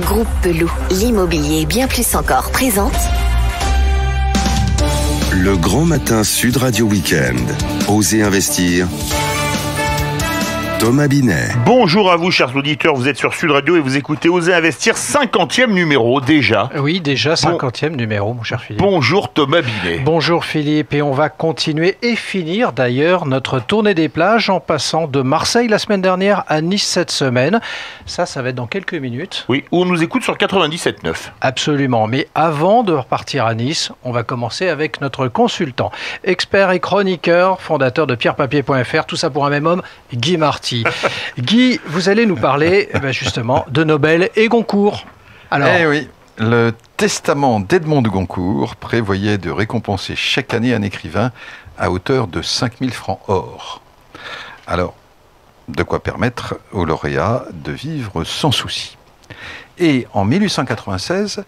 Groupe Pelou, l'immobilier bien plus encore présente Le Grand Matin Sud Radio Week-end. Osez investir. Thomas Binet. Bonjour à vous, chers auditeurs, vous êtes sur Sud Radio et vous écoutez Osez Investir, 50e numéro déjà. Oui, déjà 50e numéro, mon cher Philippe. Bonjour Thomas Binet. Bonjour Philippe, et on va continuer et finir d'ailleurs notre tournée des plages en passant de Marseille la semaine dernière à Nice cette semaine. Ça va être dans quelques minutes. Oui, où on nous écoute sur 97.9. Absolument, mais avant de repartir à Nice, on va commencer avec notre consultant, expert et chroniqueur, fondateur de pierrepapier.fr, tout ça pour un même homme, Guy Marty. Guy, vous allez nous parler justement de Nobel et Goncourt. Alors, oui, le testament d'Edmond de Goncourt prévoyait de récompenser chaque année un écrivain à hauteur de 5000 francs or. Alors, de quoi permettre aux lauréats de vivre sans souci. Et en 1896,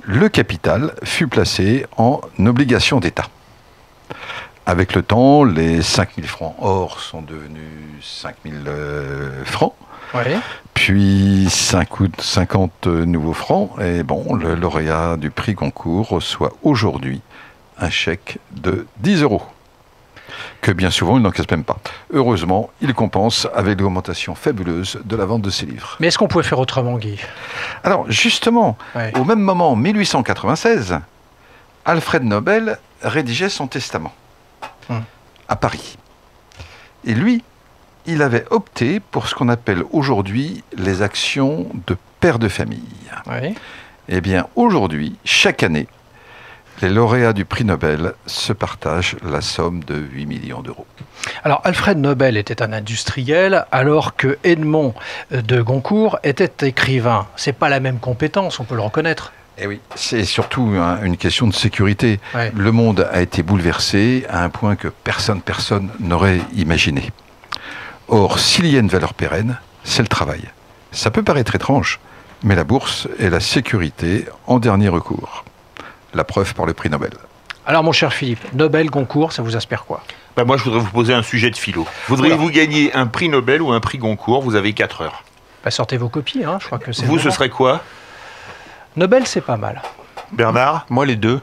le capital fut placé en obligation d'État. Avec le temps, les 5000 francs or sont devenus 5000 francs, puis 50 nouveaux francs, et bon, le lauréat du prix Goncourt reçoit aujourd'hui un chèque de 10 €, que bien souvent il n'encaisse même pas. Heureusement, il compense avec l'augmentation fabuleuse de la vente de ses livres. Mais est-ce qu'on pouvait faire autrement, Guy ? Alors, justement, au même moment, en 1896, Alfred Nobel rédigeait son testament. À Paris. Et lui, il avait opté pour ce qu'on appelle aujourd'hui les actions de père de famille. Eh bien, aujourd'hui, chaque année, les lauréats du prix Nobel se partagent la somme de 8 millions d'euros. Alors, Alfred Nobel était un industriel, alors que Edmond de Goncourt était écrivain. C'est pas la même compétence, on peut le reconnaître. Eh oui, c'est surtout une question de sécurité. Le monde a été bouleversé à un point que personne n'aurait imaginé. Or, s'il y a une valeur pérenne, c'est le travail. Ça peut paraître étrange, mais la bourse est la sécurité en dernier recours. La preuve par le prix Nobel. Alors, mon cher Philippe, Nobel, Goncourt, ça vous inspire quoi ? Moi, je voudrais vous poser un sujet de philo. Voudriez-vous gagner un prix Nobel ou un prix Goncourt ? Vous avez 4 heures. Sortez vos copies, je crois que c'est vous, ce serait quoi ? Nobel, c'est pas mal. Bernard ? Moi, les deux.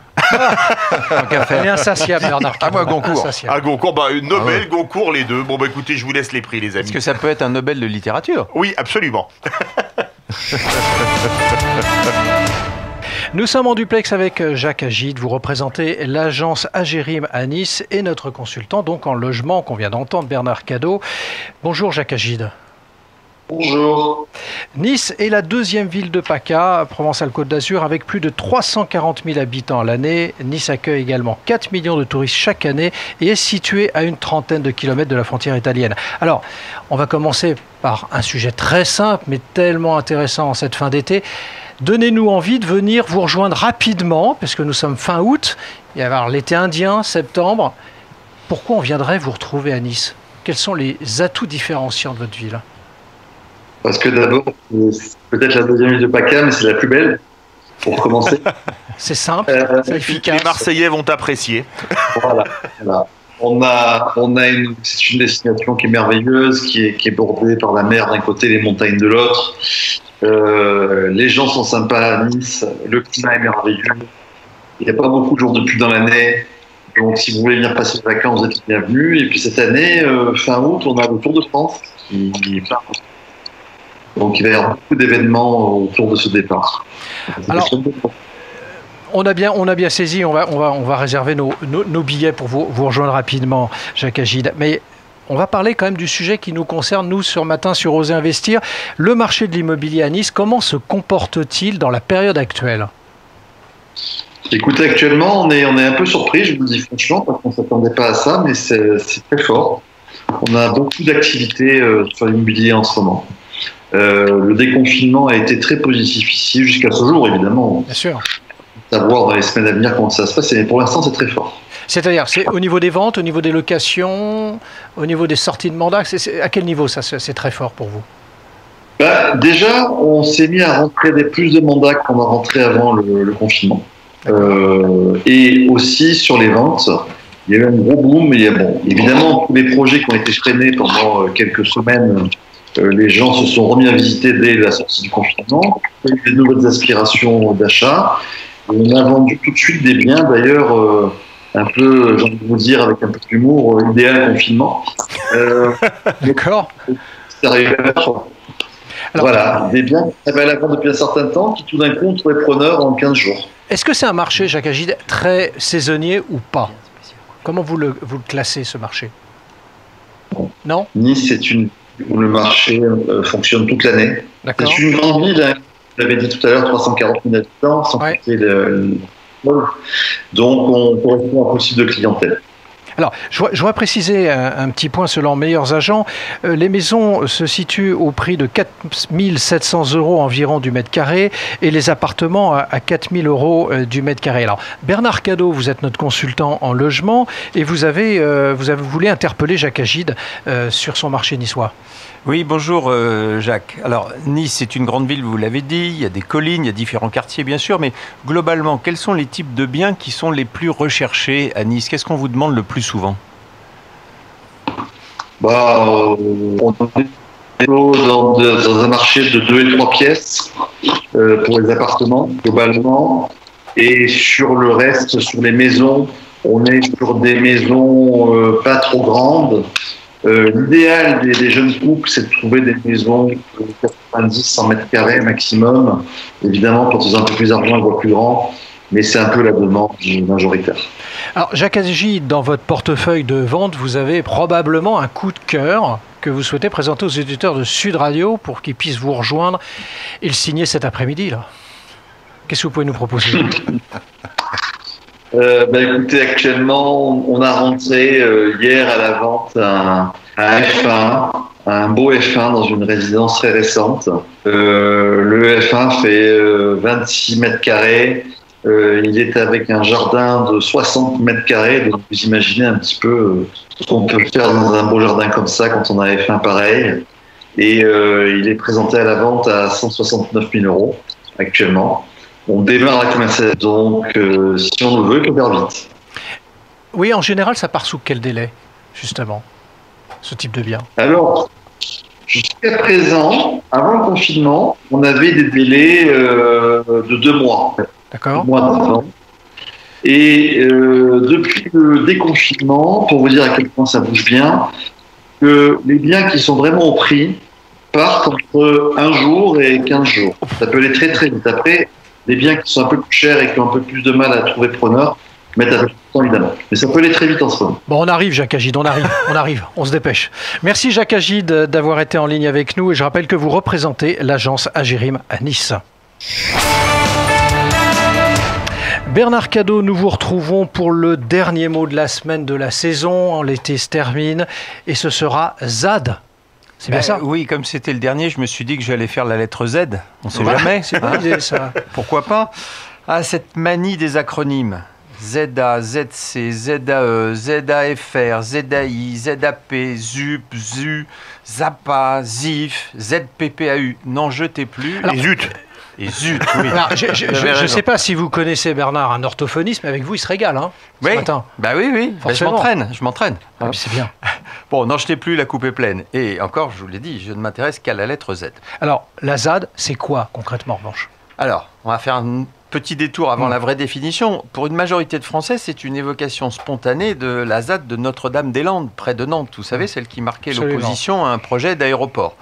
Elle est insatiable, Bernard. Moi, Goncourt. Goncourt, Nobel, Goncourt, les deux. Bon, écoutez, je vous laisse les prix, les amis. Est-ce que ça peut être un Nobel de littérature ? Oui, absolument. Nous sommes en duplex avec Jacques Agide. Vous représentez l'agence Agérim à Nice et notre consultant, donc en logement, qu'on vient d'entendre, Bernard Cadot. Bonjour, Jacques Agide. Bonjour. Nice est la deuxième ville de PACA, Provence-Alpes-Côte d'Azur, avec plus de 340 000 habitants à l'année. Nice accueille également 4 millions de touristes chaque année et est située à une trentaine de kilomètres de la frontière italienne. Alors, on va commencer par un sujet très simple, mais tellement intéressant en cette fin d'été. Donnez-nous envie de venir vous rejoindre rapidement, parce que nous sommes fin août, il va y avoir l'été indien, septembre. Pourquoi on viendrait vous retrouver à Nice ? Quels sont les atouts différenciants de votre ville ? Parce que d'abord, c'est peut-être la deuxième ville de PACA, mais c'est la plus belle, pour commencer. C'est simple, c'est efficace. Les Marseillais vont apprécier. Voilà. C'est une destination qui est merveilleuse, qui est bordée par la mer d'un côté, les montagnes de l'autre. Les gens sont sympas à Nice, le climat est merveilleux. Il n'y a pas beaucoup de jours de pluie dans l'année. Donc, si vous voulez venir passer des vacances, vous êtes bienvenus. Et puis cette année, fin août, on a le Tour de France qui est plein. Donc il va y avoir beaucoup d'événements autour de ce départ. Alors, on a bien saisi, on va réserver nos billets pour vous rejoindre rapidement, Jacques Agide. Mais on va parler quand même du sujet qui nous concerne, nous, sur Matin, sur Osez Investir. Le marché de l'immobilier à Nice, comment se comporte-t-il dans la période actuelle ? Écoutez, actuellement, on est un peu surpris, je vous le dis franchement, parce qu'on ne s'attendait pas à ça, mais c'est très fort. On a beaucoup d'activités sur l'immobilier en ce moment. Le déconfinement a été très positif ici jusqu'à ce jour, évidemment. Bien sûr. Savoir dans les semaines à venir comment ça se passe, mais pour l'instant c'est très fort. C'est-à-dire, c'est au niveau des ventes, au niveau des locations, au niveau des sorties de mandat, à quel niveau ça c'est très fort pour vous ? Déjà, on s'est mis à rentrer plus de mandats qu'on a rentré avant le confinement. Et aussi sur les ventes, il y a eu un gros boom. Et bon, évidemment, tous les projets qui ont été freinés pendant quelques semaines Les gens se sont remis à visiter dès la sortie du confinement. Il y a eu des nouvelles aspirations d'achat. On a vendu tout de suite des biens, d'ailleurs, un peu, j'ai envie de vous dire, avec un peu d'humour, idéal confinement. D'accord. Alors, voilà, des biens qui avaient à la vente depuis un certain temps, qui tout d'un coup ont trouvé preneur en 15 jours. Est-ce que c'est un marché, Jacques Agide, très saisonnier ou pas? Comment vous le classez, ce marché? Non? Nice, où le marché fonctionne toute l'année. D'accord. C'est une grande ville, hein. Vous l'avez dit tout à l'heure, 340 000 habitants, sans compter donc on correspond à un possible de clientèle. Alors, je voudrais préciser un petit point selon Meilleurs Agents. Les maisons se situent au prix de 4 700 € environ du mètre carré et les appartements à 4 000 € du mètre carré. Alors, Bernard Cadot, vous êtes notre consultant en logement et vous voulu interpeller Jacques Agide sur son marché niçois. Oui, bonjour Jacques. Alors, Nice, c'est une grande ville, vous l'avez dit, il y a des collines, il y a différents quartiers bien sûr, mais globalement, quels sont les types de biens qui sont les plus recherchés à Nice? Qu'est-ce qu'on vous demande le plus souvent? On est dans un marché de 2 et 3 pièces pour les appartements, globalement, et sur le reste, sur les maisons, on est sur des maisons pas trop grandes. L'idéal des jeunes couples, c'est de trouver des maisons de 90-100 mètres carrés maximum. Évidemment, quand ils ont un peu plus d'argent, ils voient plus grand, mais c'est un peu la demande majoritaire. Alors, Jacques Agide, dans votre portefeuille de vente, vous avez probablement un coup de cœur que vous souhaitez présenter aux éditeurs de Sud Radio pour qu'ils puissent vous rejoindre et le signer cet après-midi, là. Qu'est-ce que vous pouvez nous proposer? Écoutez, actuellement, on a rentré hier à la vente un F1, un beau F1 dans une résidence très récente. Le F1 fait 26 mètres carrés. Il est avec un jardin de 60 mètres carrés. Donc vous imaginez un petit peu ce qu'on peut faire dans un beau jardin comme ça quand on a un F1 pareil. Et il est présenté à la vente à 169 000 € actuellement. On démarre la commercialisation, donc si on le veut, il faut faire vite. Oui, en général, ça part sous quel délai, justement, ce type de bien? Alors, jusqu'à présent, avant le confinement, on avait des délais de 2 mois. D'accord. 2 mois d'avant. Et depuis le déconfinement, pour vous dire à quel point ça bouge bien, que les biens qui sont vraiment au prix partent entre 1 jour et 15 jours. Ça peut aller très très vite. Après, des biens qui sont un peu plus chers et qui ont un peu plus de mal à trouver preneur mettent un peu plus de temps, évidemment. Mais ça peut aller très vite en ce moment. Bon, on arrive, Jacques Agide, on arrive, on se dépêche. Merci, Jacques Agide, d'avoir été en ligne avec nous. Et je rappelle que vous représentez l'agence Agerim à Nice. Bernard Cadot, nous vous retrouvons pour le dernier mot de la semaine de la saison. L'été se termine et ce sera ZAD. C'est bien ça? Oui, comme c'était le dernier, je me suis dit que j'allais faire la lettre Z. On ne sait jamais. C'est pas l'idée, ça. Pourquoi pas? Ah, cette manie des acronymes. ZA, ZC, ZAE, ZAFR, ZAI, ZAP, ZUP, ZU, ZAPA, ZIF, ZPPAU. N'en jetez plus. Alors, Et zut. Et zut, oui. Alors, je ne sais pas si vous connaissez Bernard, un orthophoniste, mais avec vous, il se régale, hein, ce matin. Bah oui. Bah, je m'entraîne. Ah, c'est bien. Bon, n'en jetez plus, la coupe est pleine. Et encore, je vous l'ai dit, je ne m'intéresse qu'à la lettre Z. Alors, la ZAD, c'est quoi concrètement, en revanche? Alors, on va faire un petit détour avant la vraie définition. Pour une majorité de Français, c'est une évocation spontanée de la ZAD de Notre-Dame-des-Landes, près de Nantes. Vous savez, celle qui marquait l'opposition à un projet d'aéroport.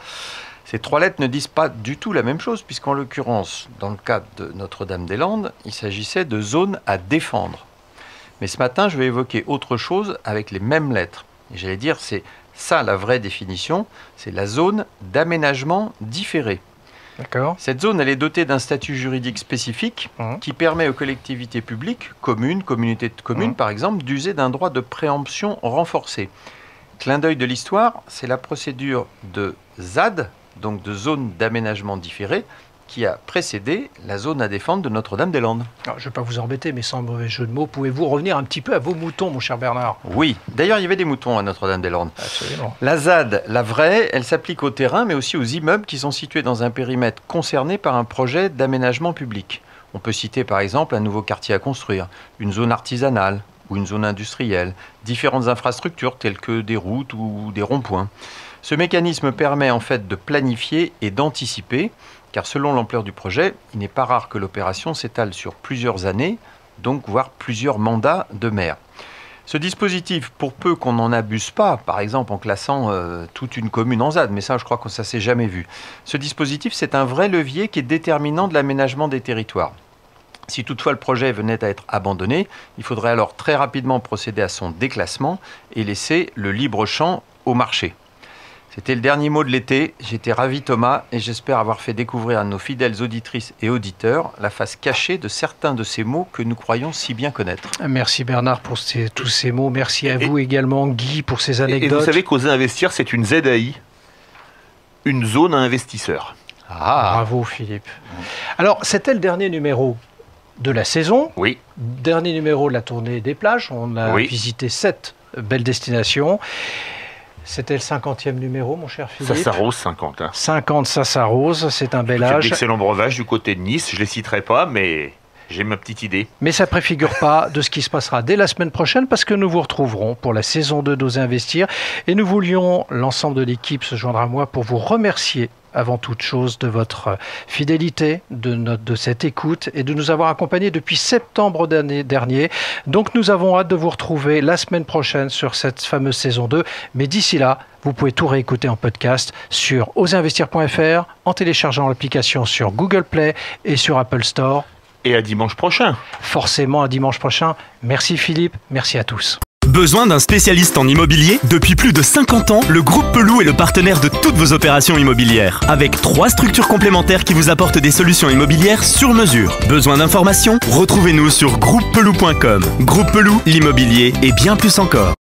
Ces 3 lettres ne disent pas du tout la même chose, puisqu'en l'occurrence, dans le cadre de Notre-Dame-des-Landes, il s'agissait de zones à défendre. Mais ce matin, je vais évoquer autre chose avec les mêmes lettres. Et j'allais dire, c'est ça la vraie définition, c'est la zone d'aménagement différé. D'accord. Cette zone, elle est dotée d'un statut juridique spécifique qui permet aux collectivités publiques, communes, communautés de communes par exemple, d'user d'un droit de préemption renforcé. Clin d'œil de l'histoire, c'est la procédure de ZAD, donc de zone d'aménagement différé, qui a précédé la zone à défendre de Notre-Dame-des-Landes. Alors, je ne vais pas vous embêter, mais sans mauvais jeu de mots, pouvez-vous revenir un petit peu à vos moutons, mon cher Bernard? Oui, d'ailleurs il y avait des moutons à Notre-Dame-des-Landes. Absolument. La ZAD, la vraie, elle s'applique au terrain, mais aussi aux immeubles qui sont situés dans un périmètre concerné par un projet d'aménagement public. On peut citer par exemple un nouveau quartier à construire, une zone artisanale ou une zone industrielle, différentes infrastructures telles que des routes ou des ronds-points. Ce mécanisme permet en fait de planifier et d'anticiper, car selon l'ampleur du projet, il n'est pas rare que l'opération s'étale sur plusieurs années, donc voire plusieurs mandats de maire. Ce dispositif, pour peu qu'on n'en abuse pas, par exemple en classant toute une commune en ZAD, mais ça je crois que ça s'est jamais vu, ce dispositif c'est un vrai levier qui est déterminant de l'aménagement des territoires. Si toutefois le projet venait à être abandonné, il faudrait alors très rapidement procéder à son déclassement et laisser le libre champ au marché. C'était le dernier mot de l'été. J'étais ravi Thomas et j'espère avoir fait découvrir à nos fidèles auditrices et auditeurs la face cachée de certains de ces mots que nous croyons si bien connaître. Merci Bernard pour tous ces mots. Merci à vous également Guy pour ces anecdotes. Et vous savez qu'Oser Investir, c'est une ZAI, une zone à investisseurs. Ah, bravo Philippe. Alors c'était le dernier numéro de la saison. Oui. Dernier numéro de la tournée des plages. On a visité 7 belles destinations. C'était le 50e numéro, mon cher Philippe. Ça s'arrose 50. 50, ça s'arrose, c'est un bel âge. D'excellents breuvages du côté de Nice, je ne les citerai pas, mais j'ai ma petite idée. Mais ça ne préfigure pas de ce qui se passera dès la semaine prochaine, parce que nous vous retrouverons pour la saison 2 d'Oser Investir. Et nous voulions, l'ensemble de l'équipe se joindre à moi pour vous remercier avant toute chose de votre fidélité, de cette écoute et de nous avoir accompagnés depuis septembre dernier. Donc nous avons hâte de vous retrouver la semaine prochaine sur cette fameuse saison 2. Mais d'ici là, vous pouvez tout réécouter en podcast sur oserinvestir.fr, en téléchargeant l'application sur Google Play et sur Apple Store. Et à dimanche prochain. Forcément à dimanche prochain. Merci Philippe, merci à tous. Besoin d'un spécialiste en immobilier ? Depuis plus de 50 ans, le groupe Pelou est le partenaire de toutes vos opérations immobilières. Avec 3 structures complémentaires qui vous apportent des solutions immobilières sur mesure. Besoin d'informations ? Retrouvez-nous sur groupepelou.com. Groupe Pelou, l'immobilier et bien plus encore.